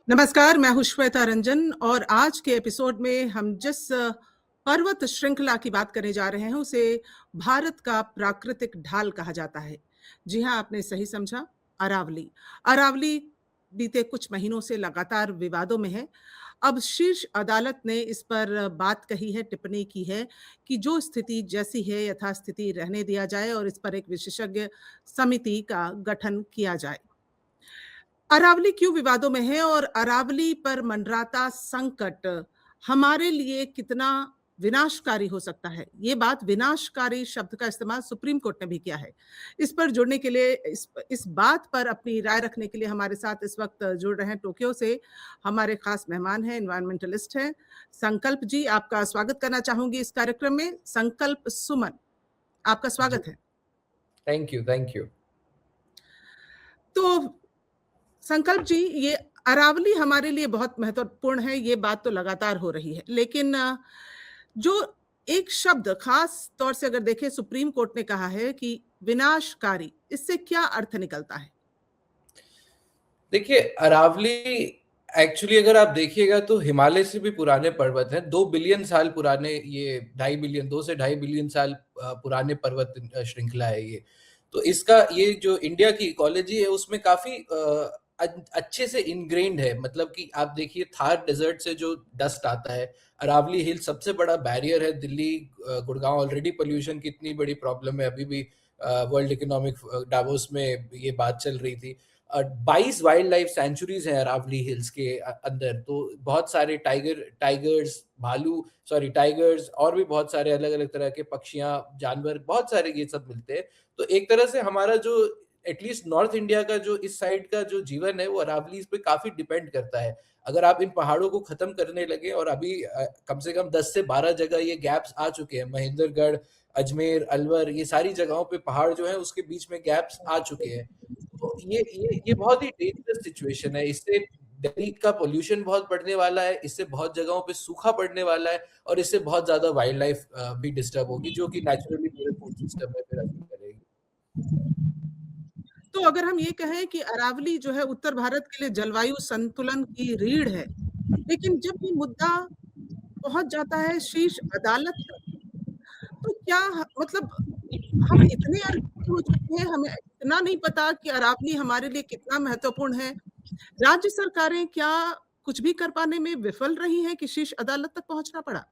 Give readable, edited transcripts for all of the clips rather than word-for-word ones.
नमस्कार, मैं हूँ श्वेता रंजन और आज के एपिसोड में हम जिस पर्वत श्रृंखला की बात करने जा रहे हैं, उसे भारत का प्राकृतिक ढाल कहा जाता है। जी हाँ, आपने सही समझा, अरावली। अरावली बीते कुछ महीनों से लगातार विवादों में है। अब शीर्ष अदालत ने इस पर बात कही है, टिप्पणी की है कि जो स्थिति जैसी है, यथास्थिति रहने दिया जाए और इस पर एक विशेषज्ञ समिति का गठन किया जाए। अरावली क्यों विवादों में है और अरावली पर मंडराता संकट हमारे लिए कितना विनाशकारी हो सकता है? ये बात विनाशकारी शब्द का इस्तेमाल सुप्रीम कोर्ट ने भी किया है। इस पर जुड़ने के लिए इस बात पर अपनी राय रखने के लिए हमारे साथ इस वक्त जुड़ रहे हैं टोक्यो से हमारे खास मेहमान हैं, एनवायरमेंटलिस्ट हैं संकल्प जी। आपका स्वागत करना चाहूंगी इस कार्यक्रम में। संकल्प सुमन, आपका स्वागत है। Thank you, thank you. तो संकल्प जी, ये अरावली हमारे लिए बहुत महत्वपूर्ण है, ये बात तो लगातार हो रही है। लेकिन जो एक शब्द खास तौर से अगर देखें, सुप्रीम कोर्ट ने कहा है कि विनाशकारी, इससे क्या अर्थ निकलता है? देखिए, अरावली एक्चुअली अगर आप देखिएगा तो हिमालय से भी पुराने पर्वत हैं। 2 बिलियन साल पुराने, ये 2.5 बिलियन, 2 से 2.5 बिलियन साल पुराने पर्वत श्रृंखला है ये। तो इसका ये जो इंडिया की इकोलॉजी है उसमें काफ़ी अच्छे से इनग्रेन्ड है। मतलब कि आप देखिए, थार डेजर्ट से जो डस्ट आता है, अरावली हिल सबसे बड़ा बैरियर है। दिल्ली, गुड़गांव ऑलरेडी पोल्यूशन की इतनी बड़ी प्रॉब्लम है, अभी भी वर्ल्ड इकोनॉमिक डावोस में ये बात चल रही थी। 22 वाइल्ड लाइफ सेंचुरीज हैं अरावली हिल्स के अंदर। तो बहुत सारे टाइगर्स और भी बहुत सारे अलग अलग तरह के पक्षियां, जानवर, बहुत सारे ये सब मिलते हैं। तो एक तरह से हमारा जो एटलीस्ट नॉर्थ इंडिया का जो इस साइड का जो जीवन है वो अरावली पे काफी डिपेंड करता है। अगर आप इन पहाड़ों को खत्म करने लगे, और अभी कम से कम 10 से 12 जगह ये गैप्स आ चुके हैं, महेंद्रगढ़, अजमेर, अलवर, ये सारी जगहों पे पहाड़ जो है उसके बीच में गैप्स आ चुके हैं। तो ये बहुत ही डेंजरस सिचुएशन है। इससे दिल्ली का पोल्यूशन बहुत बढ़ने वाला है, इससे बहुत जगहों पे सूखा पड़ने वाला है, और इससे बहुत ज्यादा वाइल्ड लाइफ भी डिस्टर्ब होगी, जो कि नेचुरली पूरे फूड सिस्टम में फिर असर करेगी। तो अगर हम ये कहें कि अरावली जो है उत्तर भारत के लिए जलवायु संतुलन की रीढ़ है, लेकिन जब ये मुद्दा पहुंच जाता है शीर्ष अदालत तक, तो क्या मतलब हम इतने अनभिज्ञ हो चुके हैं, हमें इतना नहीं पता कि अरावली हमारे लिए कितना महत्वपूर्ण है। राज्य सरकारें क्या कुछ भी कर पाने में विफल रही हैं कि शीर्ष अदालत तक पहुंचना पड़ा?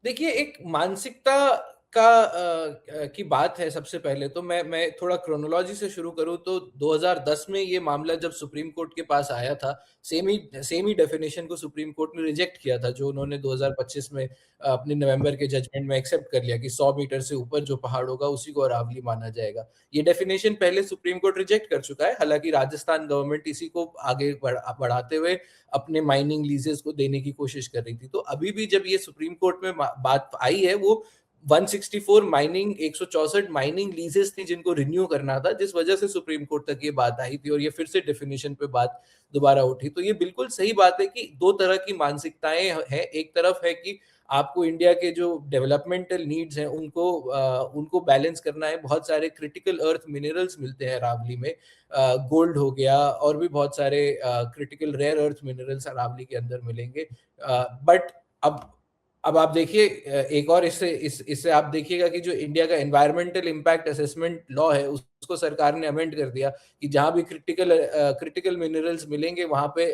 देखिए, एक मानसिकता का की बात है। सबसे पहले तो मैं थोड़ा क्रोनोलॉजी से शुरू करूं तो 2010 में ये मामला जब सुप्रीम कोर्ट के पास आया था, सेम ही डेफिनेशन को सुप्रीम कोर्ट ने रिजेक्ट किया था, जो उन्होंने 2025 में अपने नवंबर के जजमेंट में एक्सेप्ट कर लिया कि 100 मीटर से ऊपर जो पहाड़ होगा उसी को अरावली माना जाएगा। ये डेफिनेशन पहले सुप्रीम कोर्ट रिजेक्ट कर चुका है। हालांकि राजस्थान गवर्नमेंट इसी को आगे बढ़ाते हुए अपने माइनिंग लीजेस को देने की कोशिश कर रही थी। तो अभी भी जब ये सुप्रीम कोर्ट में बात आई है, वो 164 माइनिंग 164 माइनिंग लीजेस थी जिनको रिन्यू करना था, जिस वजह से सुप्रीम कोर्ट तक ये बात आई थी और ये फिर से डेफिनेशन पे बात दोबारा उठी। तो ये बिल्कुल सही बात है कि दो तरह की मानसिकताएं हैं। एक तरफ है कि आपको इंडिया के जो डेवलपमेंटल नीड्स हैं उनको बैलेंस करना है। बहुत सारे क्रिटिकल अर्थ मिनरल्स मिलते हैं अरावली में, गोल्ड हो गया, और भी बहुत सारे critical rare earth minerals Aravalli के अंदर मिलेंगे। बट अब आप देखिए, एक और इससे आप देखिएगा कि जो इंडिया का एनवायरमेंटल इम्पैक्ट असेसमेंट लॉ है उसको सरकार ने अमेंड कर दिया कि जहां भी क्रिटिकल मिनरल्स मिलेंगे वहां पे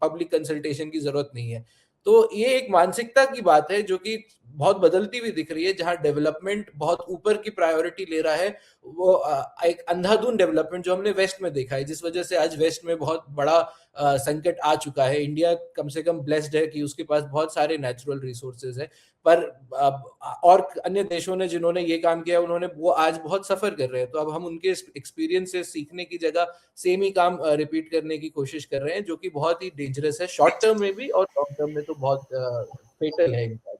पब्लिक कंसल्टेशन की जरूरत नहीं है। तो ये एक मानसिकता की बात है जो कि बहुत बदलती हुई दिख रही है। जहां डेवलपमेंट बहुत ऊपर की प्रायोरिटी ले रहा है, वो एक अंधाधुंध डेवलपमेंट जो हमने वेस्ट में देखा है, जिस वजह से आज वेस्ट में बहुत बड़ा संकट आ चुका है। इंडिया कम से कम ब्लेस्ड है कि उसके पास बहुत सारे नेचुरल रिसोर्सेज हैं, पर और अन्य देशों ने जिन्होंने ये काम किया उन्होंने वो आज बहुत सफर कर रहे हैं। तो अब हम उनके एक्सपीरियंस से सीखने की जगह सेम ही काम रिपीट करने की कोशिश कर रहे हैं, जो कि बहुत ही डेंजरस है शॉर्ट टर्म में भी, और लॉन्ग टर्म में तो बहुत फेटल है इनफैक्ट।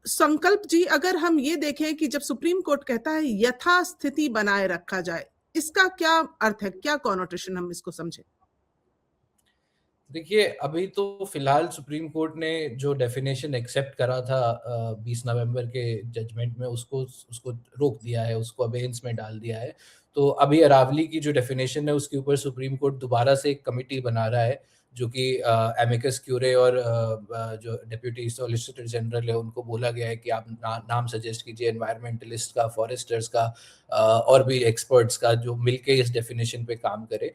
संकल्प जी, अगर हम ये देखें कि जब सुप्रीम कोर्ट कहता है यथास्थिति बनाए रखा जाए, इसका क्या अर्थ है, क्या कॉनोटेशन हम इसको समझे? देखिए, अभी तो फिलहाल सुप्रीम कोर्ट ने जो डेफिनेशन एक्सेप्ट करा था 20 नवंबर के जजमेंट में, उसको रोक दिया है, उसको अबेयंस में डाल दिया है। तो अभी अरावली की जो डेफिनेशन है उसके ऊपर सुप्रीम कोर्ट दोबारा से एक कमिटी बना रहा है जो कि एमिकस क्यूरे और जो डिप्टी सॉलिसिटर जनरल है उनको बोला गया है कि आप नाम सजेस्ट कीजिए एनवायरमेंटलिस्ट का, फॉरेस्टर्स का और भी एक्सपर्ट्स का, जो मिलके इस डेफिनेशन पे काम करे।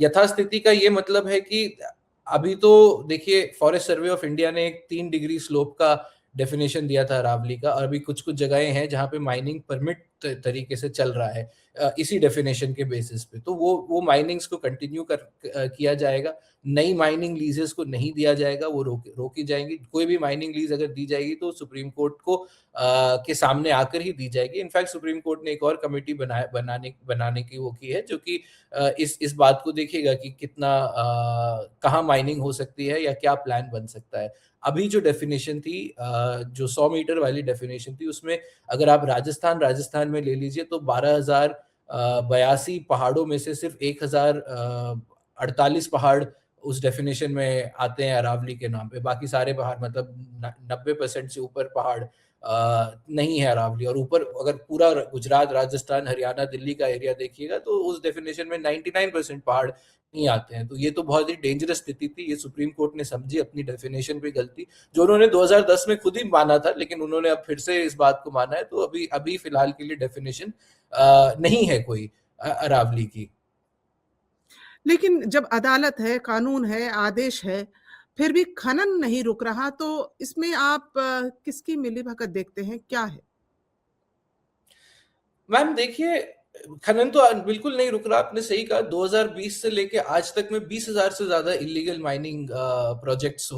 यथास्थिति का ये मतलब है कि अभी तो देखिए फॉरेस्ट सर्वे ऑफ इंडिया ने एक 3 डिग्री स्लोप का डेफिनेशन दिया था अरावली का, और अभी कुछ-कुछ जगहें हैं जहाँ पे माइनिंग परमिट तरीके से चल रहा है इसी डेफिनेशन के बेसिस पे। तो वो माइनिंग्स को कंटिन्यू किया जाएगा। नई माइनिंग लीजेस को नहीं दिया जाएगा, वो रोकी जाएँगी। कोई भी माइनिंग लीज अगर दी जाएगी तो सुप्रीम कोर्ट को के सामने आकर ही दी जाएगी। इनफैक्ट सुप्रीम कोर्ट ने एक और कमिटी बनाने की वो की है, जो कि इस बात को देखेगा कि कितना कहाँ माइनिंग हो सकती है या क्या प्लान बन सकता है। अभी जो डेफिनेशन थी जो 100 मीटर वाली डेफिनेशन थी, उसमें अगर आप राजस्थान में ले लीजिए तो 12,082 पहाड़ों में से सिर्फ 1,048 पहाड़ उस डेफिनेशन में आते हैं अरावली के नाम पे। बाकी सारे पहाड़ मतलब 90% से ऊपर पहाड़ नहीं है अरावली, और ऊपर अगर पूरा गुजरात, राजस्थान, हरियाणा, दिल्ली का एरिया देखिएगा तो उस डेफिनेशन में 99% पहाड़ नहीं आते हैं। तो ये तो बहुत ही डेंजरस स्थिति थी। ये सुप्रीम कोर्ट ने समझी अपनी डेफिनेशन पे गलती, जो उन्होंने 2010 में खुद ही माना था, लेकिन उन्होंने अब फिर से इस बात को माना है। तो अभी अभी फिलहाल के लिए डेफिनेशन नहीं है कोई अरावली की। लेकिन जब अदालत है, कानून है, आदेश है, फिर भी खनन नहीं रुक रहा, तो इसमें आप किसकी मिलीभगत देखते हैं? क्या है? मैम देखिए, खनन तो बिल्कुल नहीं रुक रहा, आपने सही कहा। 2020 से लेके आज तक में 20,000 से ज़्यादा इल्लीगल माइनिंग प्रोजेक्ट्स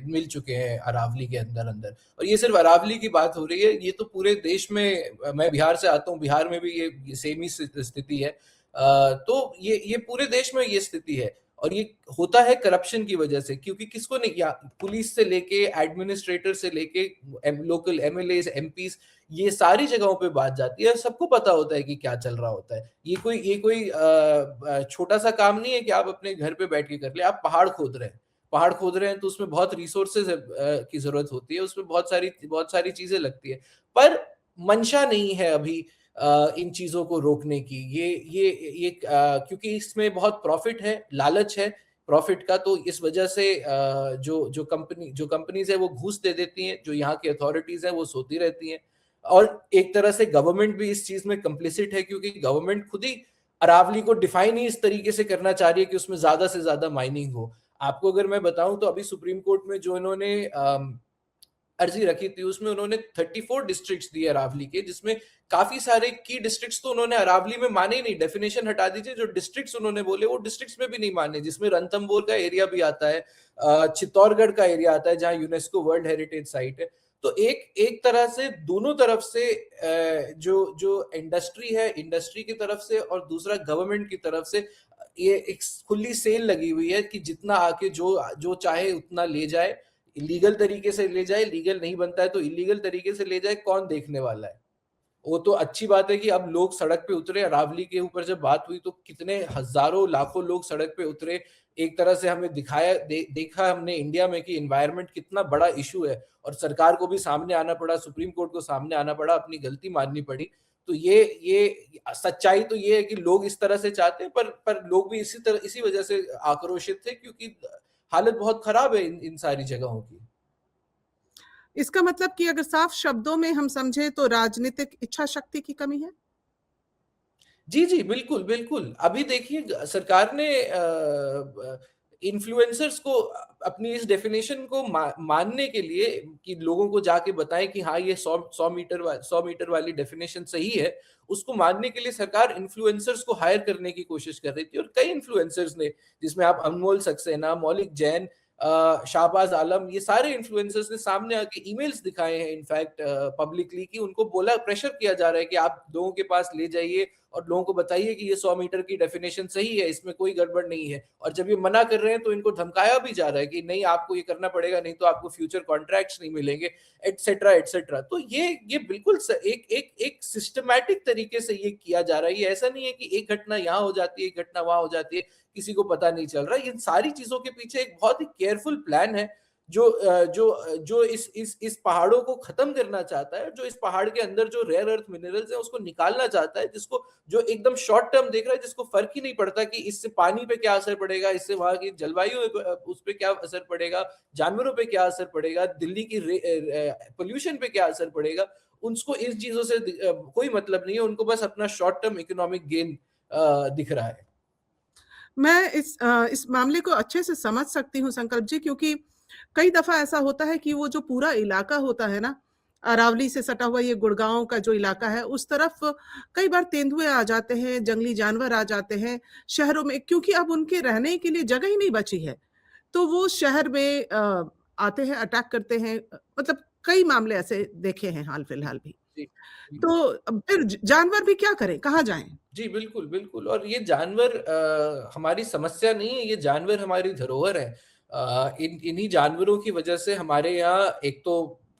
मिल चुके हैं अरावली के अंदर। और ये सिर्फ अरावली की बात हो रही है, ये तो पूरे देश में मैं बिहार से आता हूँ, बिहार में भी ये सेम ही स्थिति है। तो ये पूरे देश में ये स्थिति है, और ये होता है करप्शन की वजह से, क्योंकि किसको नहीं, या पुलिस से लेके एडमिनिस्ट्रेटर से लेके लोकल एमएलएज, एमपीज, ये सारी जगहों पे बात जाती है। सबको पता होता है कि क्या चल रहा होता है। ये कोई छोटा सा काम नहीं है कि आप अपने घर पे बैठ के कर ले। आप पहाड़ खोद रहे हैं तो उसमें बहुत रिसोर्सेज की जरूरत होती है, उसमें बहुत सारी चीजें लगती है, पर मंशा नहीं है अभी इन चीजों को रोकने की। ये क्योंकि इसमें बहुत प्रॉफिट है, लालच है प्रॉफिट का, तो इस वजह से जो कंपनीज है वो घूस दे देती हैं, जो यहाँ की अथॉरिटीज है वो सोती रहती हैं। और एक तरह से गवर्नमेंट भी इस चीज में कंप्लिसिट है, क्योंकि गवर्नमेंट खुद ही अरावली को डिफाइन ही इस तरीके से करना चाह रही है कि उसमें ज्यादा से ज्यादा माइनिंग हो। आपको अगर मैं बताऊं तो अभी सुप्रीम कोर्ट में जो इन्होंने अर्जी रखी थी, उसमें उन्होंने 34 डिस्ट्रिक्ट्स दिए अरावली के, जिसमें काफी सारे की डिस्ट्रिक्ट्स तो उन्होंने अरावली में माने ही नहीं। डेफिनेशन हटा दीजिए, जो डिस्ट्रिक्ट्स उन्होंने बोले वो डिस्ट्रिक्ट्स में भी नहीं माने, जिसमें रणथंभौर का एरिया भी आता है, चित्तौड़गढ़ का एरिया आता है जहां यूनेस्को वर्ल्ड हेरिटेज साइट है। तो एक तरह से दोनों तरफ से जो इंडस्ट्री है, इंडस्ट्री की तरफ से, और दूसरा गवर्नमेंट की तरफ से, ये एक खुली सेल लगी हुई है कि जितना आके जो चाहे उतना ले जाए, इलीगल तरीके से ले जाए, लीगल नहीं बनता है तो इलीगल तरीके से ले जाए, कौन देखने वाला है। वो तो अच्छी बात है कि अब लोग सड़क पे उतरे। अरावली के ऊपर जब बात हुई तो कितने हजारों लाखों लोग सड़क पे उतरे। एक तरह से हमें देखा हमने इंडिया में कि एनवायरनमेंट कितना बड़ा इशू है, और सरकार को भी सामने आना पड़ा, सुप्रीम कोर्ट को सामने आना पड़ा, अपनी गलती माननी पड़ी। तो ये सच्चाई तो ये है कि लोग इस तरह से चाहते हैं, पर लोग भी इसी वजह से आक्रोशित थे, क्योंकि हालत बहुत खराब है इन सारी जगहों की। इसका मतलब कि अगर साफ शब्दों में हम समझे तो राजनीतिक इच्छा शक्ति की कमी है? जी, जी, बिल्कुल, बिल्कुल। अभी देखिए सरकार ने इन्फ्लुएंसर्स को अपनी इस डेफिनेशन को मानने के लिए, कि लोगों को जाके बताएं कि हाँ ये 100 मीटर वाली डेफिनेशन सही है, उसको मानने के लिए सरकार इन्फ्लुएंसर्स को हायर करने की कोशिश कर रही थी, और कई इन्फ्लुएंसर्स ने, जिसमें आप अनमोल सक्सेना, मौलिक जैन, शाहबाज आलम, ये सारे इन्फ्लुएंसर्स ने सामने आके ईमेल्स दिखाए हैं इनफैक्ट पब्लिकली, कि उनको बोला, प्रेशर किया जा रहा है कि आप लोगों के पास ले जाइए और लोगों को बताइए कि ये 100 मीटर की डेफिनेशन सही है, इसमें कोई गड़बड़ नहीं है। और जब ये मना कर रहे हैं तो इनको धमकाया भी जा रहा है कि नहीं, आपको ये करना पड़ेगा, नहीं तो आपको फ्यूचर कॉन्ट्रैक्ट्स नहीं मिलेंगे, एटसेट्रा एटसेट्रा। तो ये बिल्कुल एक सिस्टमैटिक तरीके से ये किया जा रहा है। ये ऐसा नहीं है कि एक घटना यहाँ हो जाती है, एक घटना वहां हो जाती है, किसी को पता नहीं चल रहा। इन सारी चीजों के पीछे एक बहुत ही केयरफुल प्लान है, जो इस पहाड़ों को खत्म करना चाहता है, जो इस पहाड़ के अंदर जो रेयर अर्थ मिनरल्स है उसको निकालना चाहता है, जिसको जो एकदम शॉर्ट टर्म देख रहा है, जिसको फर्क ही नहीं पड़ता कि इससे पानी पे क्या असर पड़ेगा, इससे वहां की जलवायु उस पे क्या असर पड़ेगा, जानवरों पे क्या असर पड़ेगा, दिल्ली की पोल्यूशन पे क्या असर पड़ेगा, उनको इन चीजों से कोई मतलब नहीं है, उनको बस अपना शॉर्ट टर्म इकोनॉमिक गेन दिख रहा है। मैं इस मामले को अच्छे से समझ सकती हूँ संकल्प जी, क्योंकि कई दफा ऐसा होता है कि वो जो पूरा इलाका होता है ना, अरावली से सटा हुआ ये गुड़गांव का जो इलाका है, उस तरफ कई बार तेंदुए आ जाते हैं, जंगली जानवर आ जाते हैं शहरों में, क्योंकि अब उनके रहने के लिए जगह ही नहीं बची है। तो वो शहर में आते हैं, अटैक करते हैं, मतलब कई मामले ऐसे देखे हैं हाल फिलहाल भी। जी, जी। तो अब फिर जानवर भी क्या करें, कहाँ जाएं? जी, बिल्कुल, बिल्कुल। और ये जानवर हमारी समस्या नहीं है, ये जानवर हमारी धरोहर है। इन्हीं जानवरों की वजह से हमारे यहाँ एक तो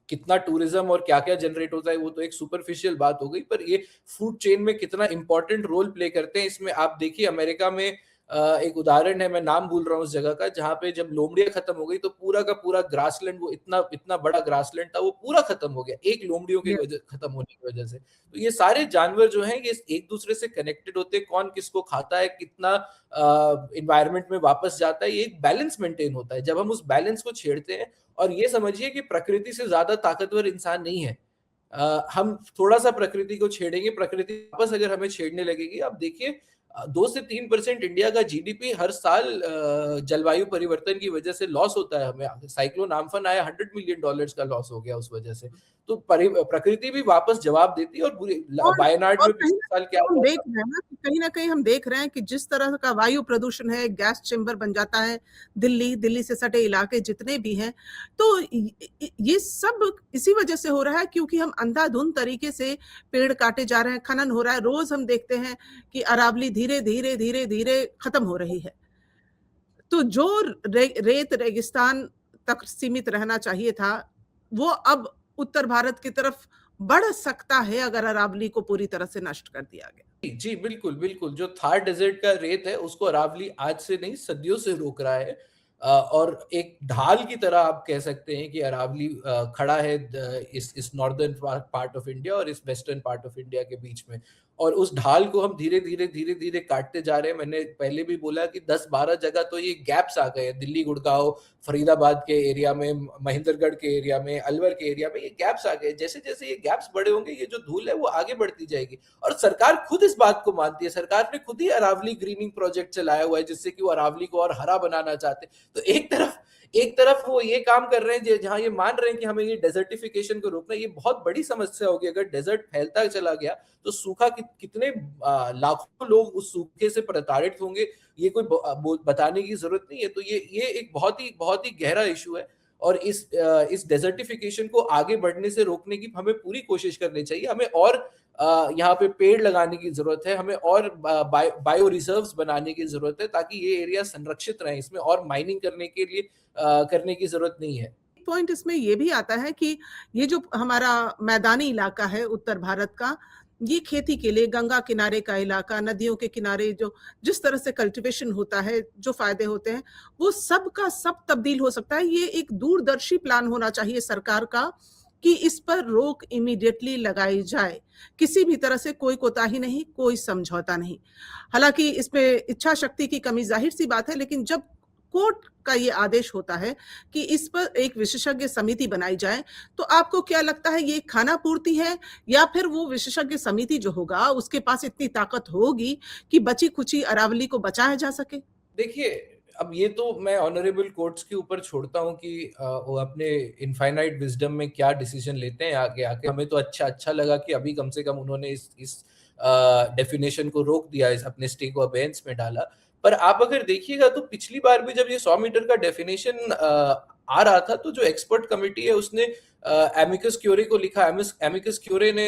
कितना टूरिज़्म और क्या-क्या जनरेट होता है, वो तो एक सुपरफिशियल बात हो गई, पर ये फूड चेन में कितना इम्पोर्टेंट रोल प्ले करते हैं, इसमें आप देखिए अमेरिका में एक उदाहरण है, मैं नाम भूल रहा हूँ उस जगह का, जहाँ पे जब लोमड़ियाँ खत्म हो गई, तो पूरा का पूरा ग्रासलैंड, वो इतना इतना बड़ा ग्रासलैंड था, वो पूरा खत्म हो गया, एक लोमड़ियों की वजह खत्म होने की वजह से। तो ये सारे जानवर जो हैं ये एक दूसरे से कनेक्टेड होते हैं, कौन किसको खाता है, कितना एनवायरनमेंट में वापस जाता है, ये एक बैलेंस मेंटेन होता है। जब हम उस बैलेंस को छेड़ते हैं, और ये समझिए कि प्रकृति से ज्यादा ताकतवर इंसान नहीं है। हम थोड़ा सा प्रकृति को छेड़ेंगे, प्रकृति वापस अगर हमें छेड़ने लगेगी, आप देखिए 2 से 3% इंडिया का जीडीपी हर साल जलवायु परिवर्तन की वजह से लॉस होता है हमें। साइक्लोन आम्फन आया, $100 मिलियन का लॉस हो गया उस वजह से। तो प्रकृति भी वापस जवाब देती है, और पूरी और वायनाड और में कहीं न पिछले साल क्या कहीं हम हुआ देख था। रहे हैं ना कि कहीं न कहीं हम देख रहे हैं कि जिस तरह का वायु प्रदूषण है, गैस चेंबर बन जाता है, दिल्ली से सटे इलाके जितने भी हैं, तो ये सब इसी वजह से हो रहा है, क्योंकि हम अंधाधुंध तरीके से पेड़ काटे जा रहे हैं, खनन हो रहा है। रोज हम देखते हैं कि अरावली धीरे-धीरे खत्म हो रही है। तो जो रेत रेगिस्तान तक सीमित रहना चाहिए था, वो अब उत्तर भारत की तरफ बढ़ सकता है अगर अरावली को पूरी तरह से नष्ट कर दिया गया। जी, बिल्कुल, बिल्कुल। जो थार डेज़र्ट का रेत है, उसको अरावली आज से नहीं, सदियों से रोक रहा है। और एक ढाल की तरह आप कह सकते हैं कि अरावली खड़ा है इस नॉर्दर्न पार्ट ऑफ इंडिया और इस वेस्टर्न पार्ट ऑफ इंडिया के बीच में। और उस ढाल को हम धीरे-धीरे काटते जा रहे हैं। मैंने पहले भी बोला कि 10-12 जगह तो ये गैप्स आ गए हैं। दिल्ली, गुड़गाँव, फरीदाबाद के एरिया में, महेंद्रगढ़ के एरिया में, अलवर के एरिया में ये गैप्स आ गए। जैसे-जैसे ये गैप्स बड़े होंगे, ये जो धूल है वो आगे बढ़ती जाएगी। और सरकार खुद इस बात को मानती है। सरकार ने खुद ही अरावली ग्रीनिंग प्रोजेक्ट चलाया हुआ है, जिससे कि वो अरावली को और हरा बनाना चाहते हैं। तो एक तरफ वो ये काम कर रहे हैं, जहां ये मान रहे हैं कि हमें ये डेजर्टिफिकेशन को रोकना है। ये बहुत बड़ी समस्या होगी अगर डेजर्ट फैलता चला गया, तो सूखा कितने लाखों लोग उस सूखे से प्रताड़ित होंगे, ये कोई बताने की जरूरत नहीं है। तो ये एक बहुत ही गहरा इशू है। और इस डेजर्टिफिकेशन को आगे बढ़ने से रोकने की हमें पूरी कोशिश करनी चाहिए। हमें और यहाँ पे पेड़ लगाने की जरूरत है, हमें और बायो रिजर्व्स बनाने की जरूरत है, ताकि ये एरिया संरक्षित रहे। इसमें और माइनिंग करने की जरूरत नहीं है। पॉइंट इसमें ये भी आता है कि ये जो हमारा मैदानी इलाका है उत्तर भारत का, ये खेती के लिए गंगा किनारे का इलाका, नदियों के किनारे जो जिस तरह से कल्टीवेशन होता है, जो फायदे होते हैं, वो सब का सब तब्दील हो सकता है। ये एक दूरदर्शी प्लान होना चाहिए सरकार का कि इस पर रोक इमीडिएटली लगाई जाए। किसी भी तरह से कोई कोताही नहीं, कोई समझौता नहीं। हालांकि इसमें इच्छा शक्ति की कमी जाहिर सी बात है, लेकिन जब कोर्ट का ये आदेश होता है कि इस पर एक विशेषज्ञ समिति बनाई जाए, तो आपको क्या लगता है, ये खाना पूर्ति है, या फिर वो विशेषज्ञ समिति जो होगा उसके पास इतनी ताकत होगी कि बची खुची अरावली को बचाया जा सके? देखिए, अब ये तो मैं ऑनरेबल कोर्ट्स के ऊपर छोड़ता हूँ कि वो अपने इनफाइनाइट विजडम में क्या डिसीजन लेते हैं आगे आके। हमें तो अच्छा लगा कि अभी कम से कम उन्होंने इस डेफिनेशन को रोक दिया, इस अपने स्टे को अबेयंस में डाला। पर आप अगर देखिएगा तो पिछली बार भी जब ये 100 मीटर का डेफिनेशन आ रहा था, तो जो एक्सपर्ट कमिटी है उसने एमिकस क्यूरे को लिखा। एमिकस क्यूरे ने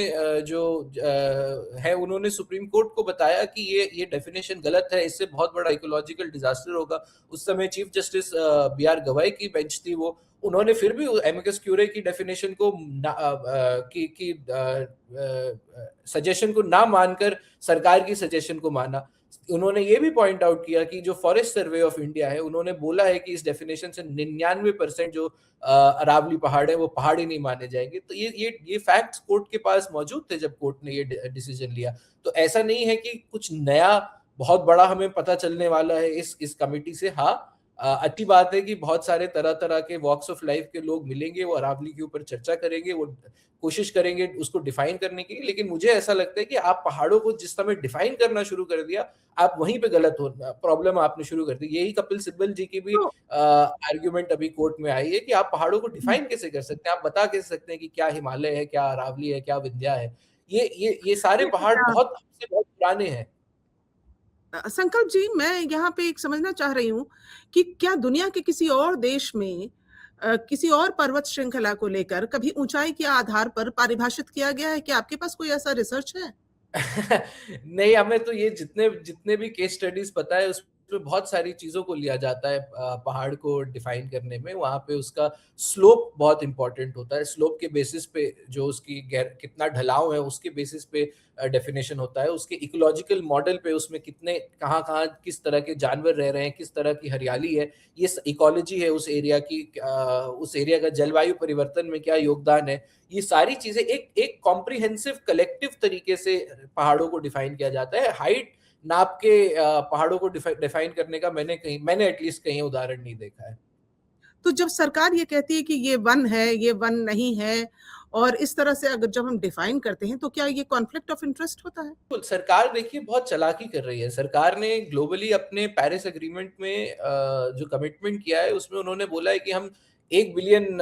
है, उन्होंने सुप्रीम कोर्ट को बताया कि ये डेफिनेशन गलत है, इससे बहुत बड़ा इकोलॉजिकल डिजास्टर होगा। उस समय चीफ जस्टिस बीआर गवाई की बेंच थी वो, उन्होंने फिर भी एमिकस क्यूरे की डेफिनेशन को सजेशन को ना मानकर सरकार की सजेशन को माना। उन्होंने ये भी पॉइंट आउट किया कि जो फॉरेस्ट सर्वे ऑफ इंडिया है, उन्होंने बोला है कि इस डेफिनेशन से 99% जो अरावली पहाड़ है, वो पहाड़ ही नहीं माने जाएँगे। तो ये फैक्ट्स कोर्ट के पास मौजूद थे जब कोर्ट ने ये डिसीजन लिया। तो ऐसा नहीं है कि कुछ नया बहुत बड़ा हमें पता चलने वाला है इस कमिटी से। हाँ, अच्छी बात है कि बहुत सारे तरह-तरह के वॉक्स ऑफ लाइफ के लोग मिलेंगे, वो अरावली के ऊपर चर्चा करेंगे, वो कोशिश करेंगे उसको डिफाइन करने की। लेकिन मुझे ऐसा लगता है कि आप पहाड़ों को जिस समय डिफाइन करना शुरू कर दिया, आप वहीं पे गलत हो प्रॉब्लम आपने शुरू कर दी। यही कपिल सिब्बल जी की भी तो आर्गुमेंट अभी कोर्ट में आई है कि आप पहाड़ों को हुँ, डिफाइन कैसे कर सकते हैं? आप बता कैसे सकते हैं कि क्या हिमालय है, क्या अरावली है, क्या विंध्या है? ये सारे देखिए पहाड़ बहुत हमसे बहुत पुराने हैं। संकल्प जी, मैं यहाँ पे एक समझना चाह रही हूँ कि क्या दुनिया के किसी और देश में किसी और पर्वत श्रृंखला को लेकर कभी ऊँचाई के आधार पर परिभाषित किया गया है? क्या आपके पास कोई ऐसा रिसर्च है? नहीं, हमें तो ये जितने जितने भी केस स्टडीज़ पता है उसमें बहुत सारी चीज़ों को लिया जाता है पहाड़ को डिफाइन करने में। वहाँ पे उसका स्लोप बहुत इम्पोर्टेंट होता है। स्लोप के बेसिस पे जो उसकी कितना ढलाव है उसके बेसिस पे डेफिनिशन होता है। उसके इकोलॉजिकल मॉडल पे उसमें कितने कहाँ-कहाँ किस तरह के जानवर रह रहे हैं, किस तरह की हरियाली है, ये इकोलॉजी है उस एरिया की, उस एरिया का जलवायु परिवर्तन में क्या योगदान है। ये सारी चीज़ें एक एक कॉम्प्रिहेंसिव कलेक्टिव तरीके से पहाड़ों को डिफाइन किया जाता है। हाइट नाप के पहाड़ों को डिफाइन करने का मैंने एटलीस्ट कहीं उदाहरण नहीं देखा है। तो जब सरकार ये कहती है कि ये वन है, ये वन नहीं है और इस तरह से अगर जब हम डिफाइन करते हैं, तो क्या ये कॉन्फ्लिक्ट ऑफ इंटरेस्ट होता है? बिल्कुल, सरकार देखिए बहुत चालाकी कर रही है। सरकार ने ग्लोबली अपने पेरिस एग्रीमेंट में जो कमिटमेंट किया है उसमें उन्होंने बोला है कि हम 1 बिलियन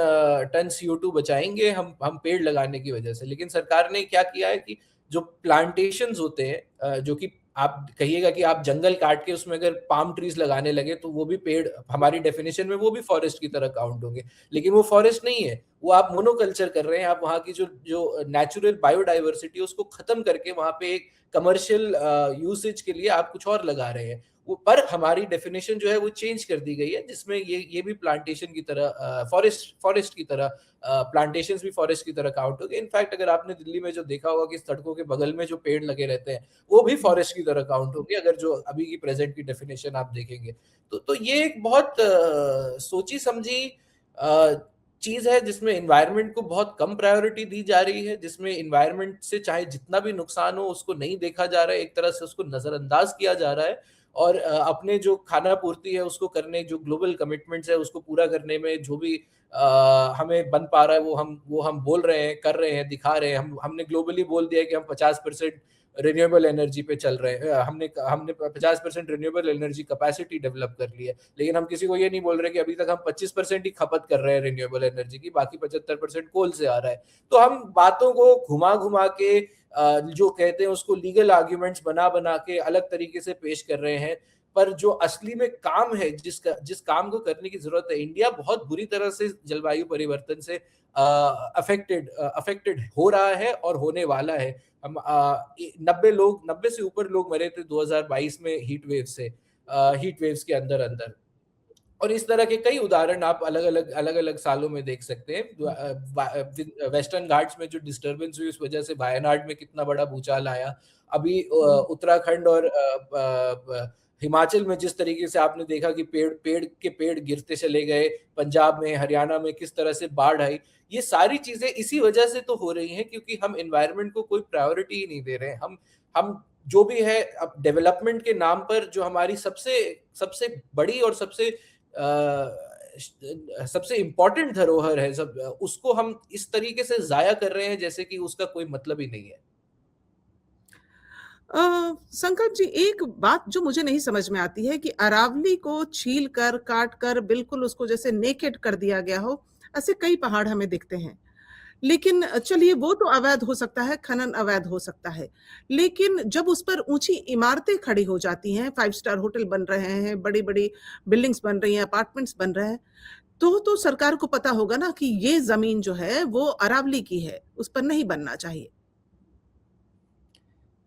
टन CO2 बचाएँगे हम पेड़ लगाने की वजह से। लेकिन सरकार ने क्या किया है कि जो प्लांटेशंस होते हैं जो कि आप कहिएगा कि आप जंगल काट के उसमें अगर पाम ट्रीज़ लगाने लगे तो वो भी पेड़ हमारी डेफिनिशन में वो भी फॉरेस्ट की तरह काउंट होंगे। लेकिन वो फॉरेस्ट नहीं है। वो आप मोनोकल्चर कर रहे हैं, आप वहाँ की जो जो नेचुरल बायोडायवर्सिटी है उसको खत्म करके वहाँ पे एक कमर्शियल यूसेज के लिए आप कुछ और लगा रहे हैं। वो पर हमारी डेफिनिशन जो है वो चेंज कर दी गई है जिसमें ये भी प्लांटेशन की तरह फॉरेस्ट फॉरेस्ट की तरह प्लांटेशंस भी फॉरेस्ट की तरह काउंट होंगे। इनफैक्ट अगर आपने दिल्ली में जो देखा होगा कि सड़कों के बगल में जो पेड़ लगे रहते हैं, वो भी फॉरेस्ट की तरह काउंट होंगे अगर जो अभी की प्रेज़ेंट की डेफिनिशन आप देखेंगे। तो ये एक बहुत सोची-समझी अ, चीज़ है जिसमें एनवायरनमेंट को बहुत कम प्रायोरिटी दी जा रही है, जिसमें एनवायरनमेंट से चाहे जितना भी नुकसान हो उसको नहीं देखा जा रहा है, एक तरह से उसको नज़रअंदाज किया जा रहा है और अपने जो खाना-पूर्ति है उसको करने जो ग्लोबल कमिटमेंट्स है उसको पूरा करने में जो भी हमें बन पा रहा है वो हम बोल रहे हैं, कर रहे हैं, दिखा रहे हैं। हमने ग्लोबली बोल दिया है कि हम 50% रिन्यूएबल एनर्जी पे चल रहे हैं। हमने 50% रिन्यूएबल एनर्जी कैपेसिटी डेवलप कर ली है। लेकिन हम किसी को ये नहीं बोल रहे कि अभी तक हम 25% ही खपत कर रहे हैं रिन्यूएबल एनर्जी की, बाकी 75% कोल से आ रहा है। तो हम बातों को घुमा-घुमा के जो कहते हैं उसको लीगल आर्गुमेंट्स बना-बना के अलग तरीके से पेश कर रहे हैं। पर जो असली में काम है, जिस काम को करने की ज़रूरत है, इंडिया बहुत बुरी तरह से जलवायु परिवर्तन से अफेक्टेड हो रहा है और होने वाला है। हम 90 से ऊपर लोग मरे थे 2022 में हीट वेव्स के अंदर-अंदर। और इस तरह के कई उदाहरण आप अलग-अलग सालों में देख सकते हैं। वेस्टर्न घाट्स में जो डिस्टर्बेंस हुई उस वजह से वायनाड में कितना बड़ा भूचाल आया। अभी हुँ। उत्तराखंड और हिमाचल में जिस तरीके से आपने देखा कि पेड़ गिरते चले गए, पंजाब में, हरियाणा में किस तरह से बाढ़ आई। ये सारी चीज़ें इसी वजह से तो हो रही हैं क्योंकि हम एनवायरनमेंट को कोई प्रायोरिटी ही नहीं दे रहे हैं। हम जो भी है अब डेवलपमेंट के नाम पर जो हमारी सबसे सबसे बड़ी और सबसे इम्पोर्टेंट धरोहर है उसको हम इस तरीके से ज़ाया कर रहे हैं जैसे कि उसका कोई मतलब ही नहीं है। संकट जी, एक बात जो मुझे नहीं समझ में आती है कि अरावली को छील कर, काट कर बिल्कुल उसको जैसे नेकेड कर दिया गया हो, ऐसे कई पहाड़ हमें दिखते हैं। लेकिन चलिए वो तो अवैध हो सकता है, खनन अवैध हो सकता है। लेकिन जब उस पर ऊँची इमारतें खड़ी हो जाती हैं, 5 स्टार होटल बन रहे हैं, बड़ी-बड़ी बिल्डिंग्स बन रही हैं, अपार्टमेंट्स बन रहे हैं, तो सरकार को पता होगा ना कि ये ज़मीन जो है वो अरावली की है, उस पर नहीं बनना चाहिए।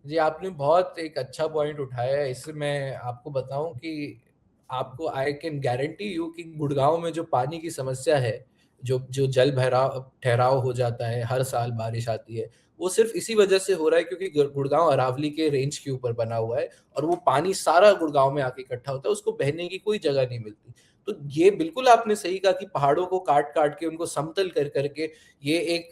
जी, आपने बहुत एक अच्छा पॉइंट उठाया है। इससे मैं आपको बताऊँ कि आपको आई कैन गारंटी यू कि गुड़गाँव में जो पानी की समस्या है, जो जो जल भराव ठहराव हो जाता है, हर साल बारिश आती है, वो सिर्फ इसी वजह से हो रहा है क्योंकि गुड़गांव अरावली के रेंज के ऊपर बना हुआ है और वो पानी सारा गुड़गांव में आके इकट्ठा होता है, उसको बहने की कोई जगह नहीं मिलती। तो ये बिल्कुल आपने सही कहा कि पहाड़ों को काट काट के उनको समतल कर करके ये एक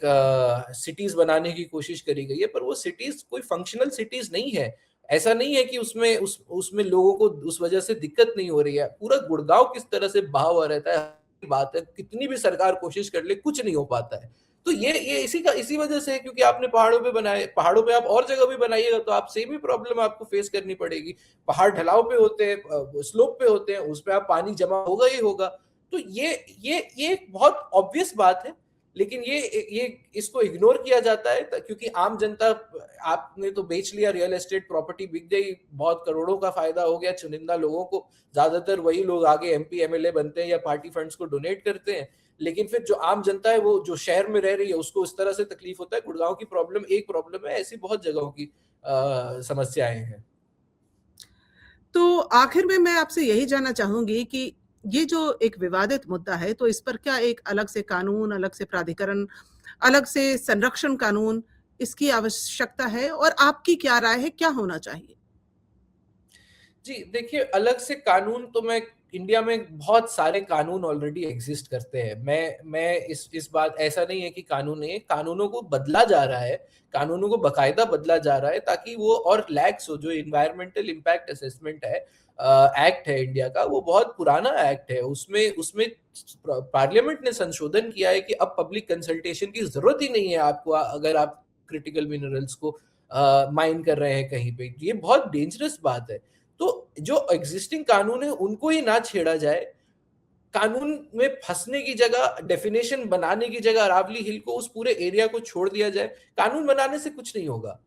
सिटीज बनाने की कोशिश करी गई है, पर वो सिटीज कोई फंक्शनल सिटीज नहीं है। ऐसा नहीं है कि उसमें लोगों को उस वजह से दिक्कत नहीं हो रही है। पूरा गुड़गांव किस तरह से बहा हुआ रहता है, बात है, कितनी भी सरकार कोशिश कर ले कुछ नहीं हो पाता है। तो ये इसी वजह से है क्योंकि आपने पहाड़ों पे बनाए, पहाड़ों पे आप और जगह भी बनाइएगा तो आप सेम ही प्रॉब्लम आपको फेस करनी पड़ेगी। पहाड़ ढलाव पे होते हैं, स्लोप पे होते हैं, उस पे आप पानी जमा होगा ही होगा। तो ये एक बहुत ऑब्वियस बात है, लेकिन ये इसको इग्नोर किया जाता है क्योंकि आम जनता, आपने तो बेच लिया, रियल एस्टेट प्रॉपर्टी बिक गई, बहुत करोड़ों का फायदा हो गया चुनिंदा लोगों को, ज्यादातर वही लोग आगे एमपी एमएलए बनते हैं या पार्टी फंड्स को डोनेट करते हैं, लेकिन फिर जो आम जनता है वो जो शहर में रह रही है उसको इस तरह से तकलीफ होता है। गुड़गांव की प्रॉब्लम एक प्रॉब्लम है, ऐसी बहुत जगहों की समस्याएं हैं। तो आखिर में मैं आपसे यही जानना चाहूंगी कि ये जो एक विवादित मुद्दा है, तो इस पर क्या एक अलग से कानून, अलग से प्राधिकरण, अलग से संरक्षण कानून, इसकी आवश्यकता है और आपकी क्या राय है, क्या होना चाहिए? जी, देखिए अलग से कानून तो मैं, इंडिया में बहुत सारे कानून ऑलरेडी एग्जिस्ट करते हैं। मैं इस बात, ऐसा नहीं है कि कानून नहीं है, कानूनों को बदला जा रहा है, कानूनों को बकायदा बदला जा रहा है ताकि वो और लैक्स हो। जो इन्वायरमेंटल इम्पैक्ट असेसमेंट है, एक्ट है इंडिया का, वो बहुत पुराना एक्ट है। उसमें उसमें पार्लियामेंट ने संशोधन किया है कि अब पब्लिक कंसल्टेशन की जरूरत ही नहीं है आपको, अगर आप क्रिटिकल मिनरल्स को माइन कर रहे हैं कहीं पे। ये बहुत डेंजरस बात है। तो जो एग्जिस्टिंग कानून है उनको ही ना छेड़ा जाए, कानून में फंसने की जगह, डेफिनेशन बनाने की जगह अरावली हिल को, उस पूरे एरिया को छोड़ दिया जाए। कानून बनाने से कुछ नहीं होगा।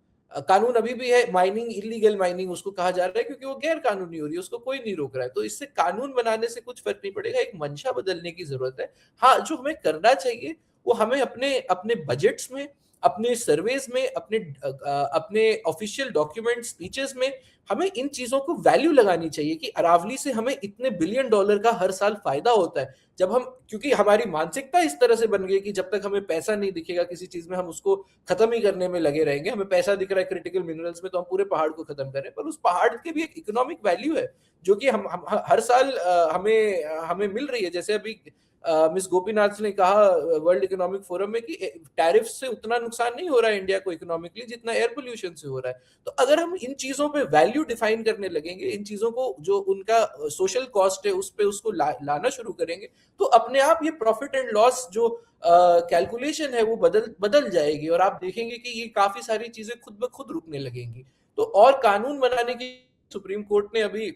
कानून अभी भी है, माइनिंग, इलीगल माइनिंग उसको कहा जा रहा है क्योंकि वो गैर कानूनी हो रही है, उसको कोई नहीं रोक रहा है। तो इससे कानून बनाने से कुछ फर्क नहीं पड़ेगा, एक मंशा बदलने की जरूरत है। हाँ, जो हमें करना चाहिए वो हमें अपने अपने बजट्स में, अपने सर्वेज में, अपने ऑफिशियल डॉक्यूमेंट स्पीचेस में हमें इन चीजों को वैल्यू लगानी चाहिए कि अरावली से हमें इतने बिलियन डॉलर का हर साल फायदा होता है। जब हम, क्योंकि हमारी मानसिकता इस तरह से बन गई कि जब तक हमें पैसा नहीं दिखेगा किसी चीज में, हम उसको खत्म ही करने में लगे रहेंगे। हमें पैसा दिख रहा है क्रिटिकल मिनरल्स में तो हम पूरे पहाड़ को खत्म कर रहे हैं, पर उस पहाड़ के भी एक इकोनॉमिक वैल्यू है जो कि हम हर साल हमें मिल रही है। जैसे अभी मिस गोपीनाथ ने कहा वर्ल्ड इकोनॉमिक फोरम में कि टैरिफ से उतना नुकसान नहीं हो रहा है इंडिया को इकोनॉमिकली जितना एयर पोल्यूशन से हो रहा है। तो अगर हम इन चीजों पे वैल्यू डिफाइन करने लगेंगे, इन चीजों को जो उनका सोशल कॉस्ट है उस पे उसको लाना शुरू करेंगे, तो अपने आप ये प्रॉफिट एंड लॉस जो कैलकुलेशन है वो बदल जाएगी और आप देखेंगे कि ये काफी सारी चीजें खुद ब खुद रुकने लगेंगी। तो और कानून बनाने की सुप्रीम कोर्ट ने अभी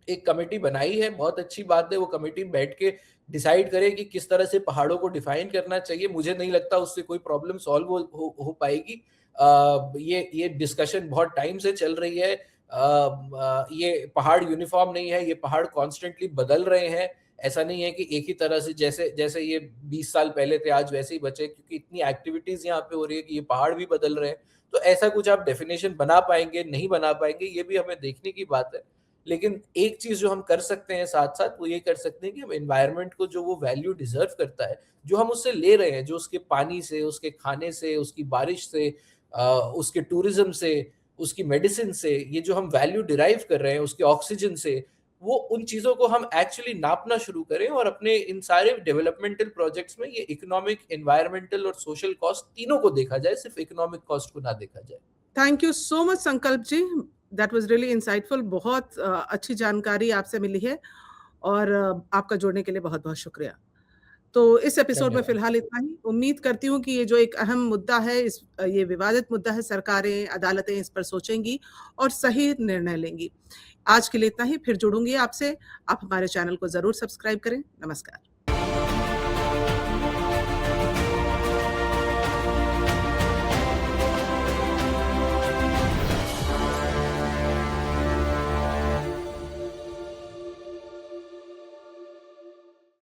एक कमेटी बनाई है, बहुत अच्छी बात है। वो कमेटी बैठ के डिसाइड करे कि किस तरह से पहाड़ों को डिफाइन करना चाहिए। मुझे नहीं लगता उससे कोई प्रॉब्लम सॉल्व हो पाएगी। ये डिस्कशन बहुत टाइम से चल रही है। ये पहाड़ यूनिफॉर्म नहीं है, ये पहाड़ कॉन्स्टेंटली बदल रहे हैं। ऐसा नहीं है कि एक ही तरह से जैसे जैसे ये 20 साल पहले थे आज वैसे ही बचे, क्योंकि इतनी एक्टिविटीज यहाँ पे हो रही है कि ये पहाड़ भी बदल रहे हैं। तो ऐसा कुछ आप डेफिनेशन बना पाएंगे, नहीं बना पाएंगे, ये भी हमें देखने की बात है। लेकिन एक चीज जो हम कर सकते हैं साथ साथ, वो ये कर सकते हैं कि हम एनवायरनमेंट को जो वो वैल्यू डिजर्व करता है, जो हम उससे ले रहे हैं, जो उसके पानी से, उसके खाने से, उसकी बारिश से, उसके टूरिज्म से, उसकी मेडिसिन से, ये जो हम वैल्यू डिराइव कर रहे हैं उसके ऑक्सीजन से, वो उन चीजों को हम एक्चुअली नापना शुरू करें और अपने इन सारे डेवलपमेंटल प्रोजेक्ट्स में ये इकोनॉमिक, एनवायरमेंटल और सोशल कॉस्ट तीनों को देखा जाए, सिर्फ इकोनॉमिक कॉस्ट को ना देखा जाए। थैंक यू सो मच संकल्प जी, दैट वाज रियली इंसाइटफुल। बहुत अच्छी जानकारी आपसे मिली है और आपका जुड़ने के लिए बहुत बहुत शुक्रिया। तो इस एपिसोड में धन्यवाद। फिलहाल इतना ही। उम्मीद करती हूँ कि ये जो एक अहम मुद्दा है, ये विवादित मुद्दा है, सरकारें, अदालतें इस पर सोचेंगी और सही निर्णय लेंगी। आज के लिए इतना ही, फिर जुड़ूंगी आपसे। आप हमारे चैनल को जरूर सब्सक्राइब करें। नमस्कार।